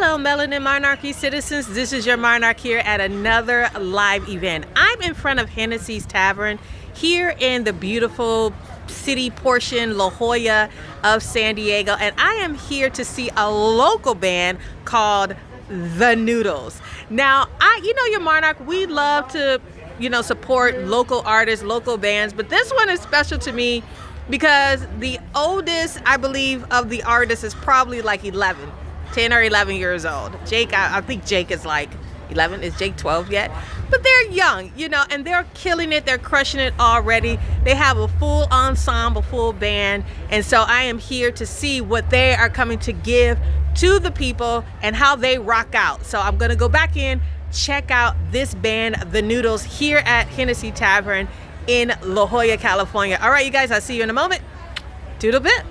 Hello, Melanin Monarchy citizens. This is your Monarch here at another live event. I'm in front of Hennessy's Tavern here in the beautiful city portion, La Jolla of San Diego, and I am here to see a local band called The Noodles. Now, your Monarch, we love to, support local artists, local bands, but this one is special to me because the oldest, I believe, of the artists is probably like 10 or 11 years old. Jake, I think Jake is like 11. Is Jake 12 yet? But they're young, and they're killing it. They're crushing it already. They have a full ensemble, full band. And so I am here to see what they are coming to give to the people and how they rock out. So I'm going to go back in, check out this band, The Noodles, here at Hennessy Tavern in La Jolla, California. All right, you guys, I'll see you in a moment. Doodle bit.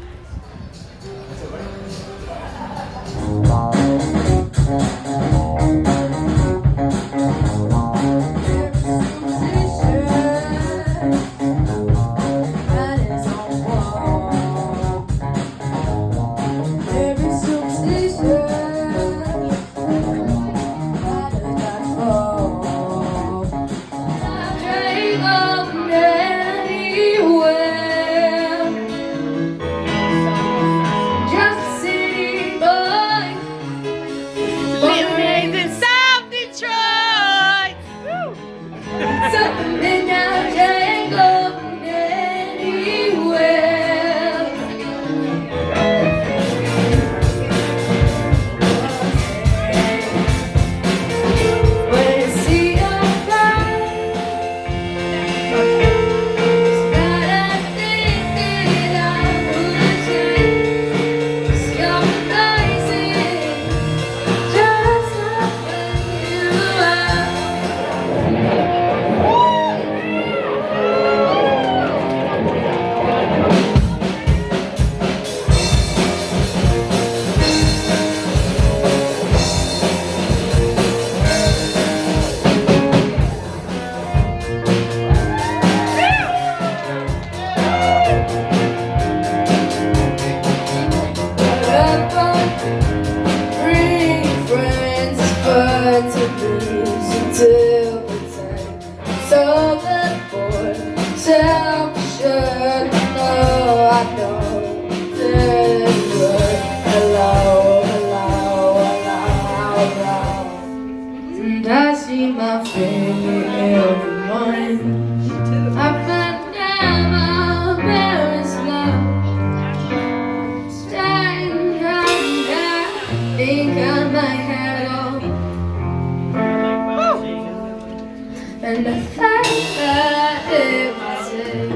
And the fact that it was it,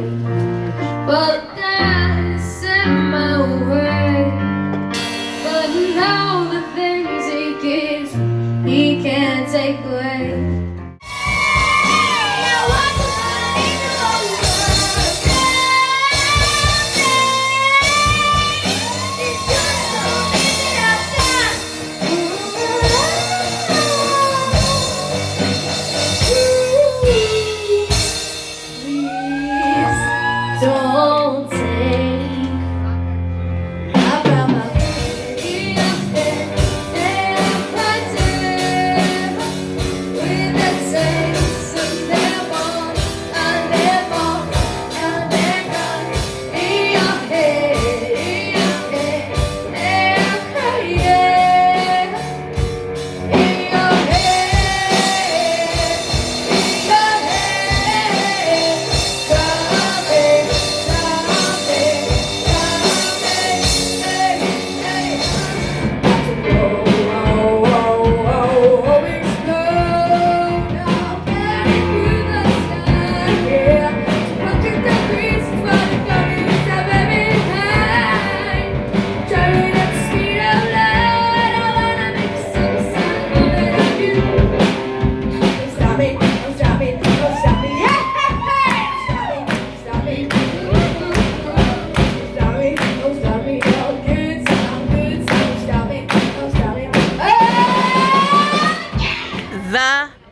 but that's in my way. But now the things he gives, he can't take away.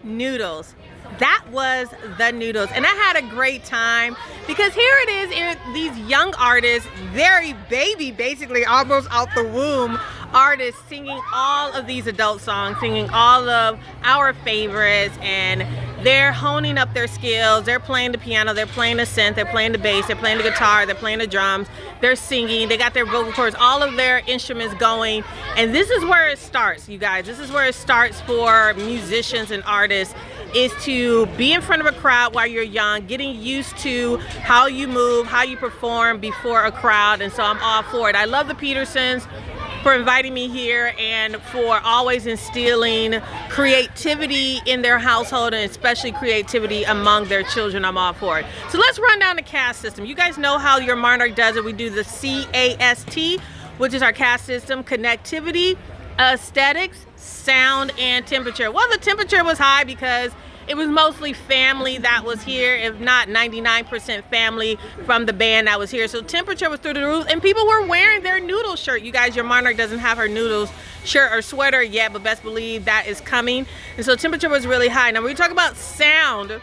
Noodles. That was The Noodles, and I had a great time because here it is, these young artists, very baby, basically almost out the womb, artists singing all of these adult songs, singing all of our favorites, and they're honing up their skills. They're playing the piano, they're playing the synth, they're playing the bass, they're playing the guitar, they're playing the drums, they're singing, they got their vocal cords, all of their instruments going. And this is where it starts, you guys. This is where it starts for musicians and artists, is to be in front of a crowd while you're young, getting used to how you move, how you perform before a crowd. And so I'm all for it. I love the Petersons for inviting me here and for always instilling creativity in their household, and especially creativity among their children. I'm all for it. So let's run down the cast system. You guys know how your Monarch does it. We do the CAST, which is our cast system: connectivity, aesthetics, sound, and temperature. Well, the temperature was high because it was mostly family that was here, if not 99% family from the band that was here. So temperature was through the roof, and people were wearing their Noodles shirt. You guys, your Monarch doesn't have her Noodles shirt or sweater yet, but best believe that is coming. And so temperature was really high. Now, when we talk about sound,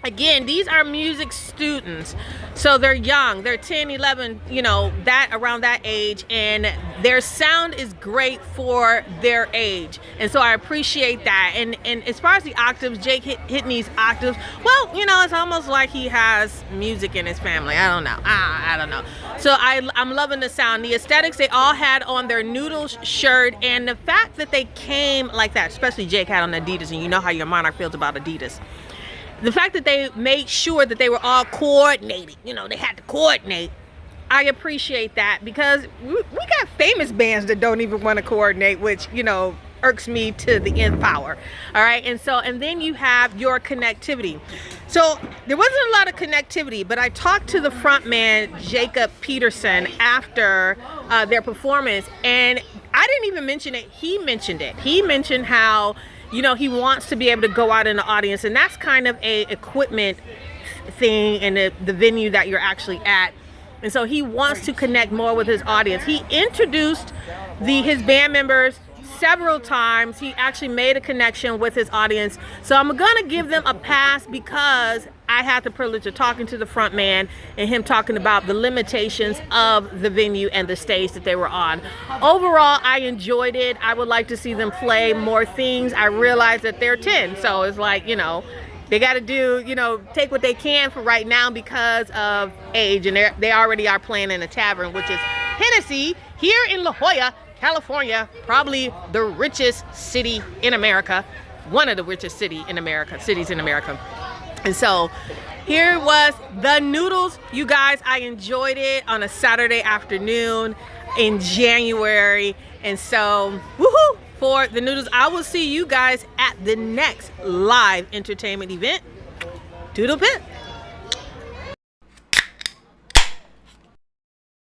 again, these are music students, so they're young, they're 10, 11, you know, that around that age, and their sound is great for their age, and so I appreciate that. And as far as the octaves, Jake hitting these octaves, well, you know, it's almost like he has music in his family. I don't know. I don't know. So I'm loving the sound. The aesthetics, they all had on their Noodles shirt, and the fact that they came like that, especially Jake had on Adidas, and you know how your Monarch feels about Adidas. The fact that they made sure that they were all coordinated, you know, they had to coordinate. I appreciate that, because we got famous bands that don't even want to coordinate, which, you know, irks me to the nth power. All right, and then you have your connectivity. So there wasn't a lot of connectivity, but I talked to the front man, Jacob Peterson, after their performance, and I didn't even mention it. He mentioned it. He mentioned how, you know, he wants to be able to go out in the audience, and that's kind of a equipment thing in the venue that you're actually at. And so he wants to connect more with his audience. He introduced his band members several times. He actually made a connection with his audience. So I'm gonna give them a pass, because I had the privilege of talking to the front man and him talking about the limitations of the venue and the stage that they were on. Overall, I enjoyed it. I would like to see them play more things. I realize that they're 10, so it's like, you know, they got to do, you know, take what they can for right now because of age, and they already are playing in a tavern, which is Hennessy, here in La Jolla, California, probably the richest city in America, one of the richest cities in America. And so here was the Noodles. You guys, I enjoyed it on a Saturday afternoon in January. And so, woohoo, for the Noodles. I will see you guys at the next live entertainment event. Doodle pip.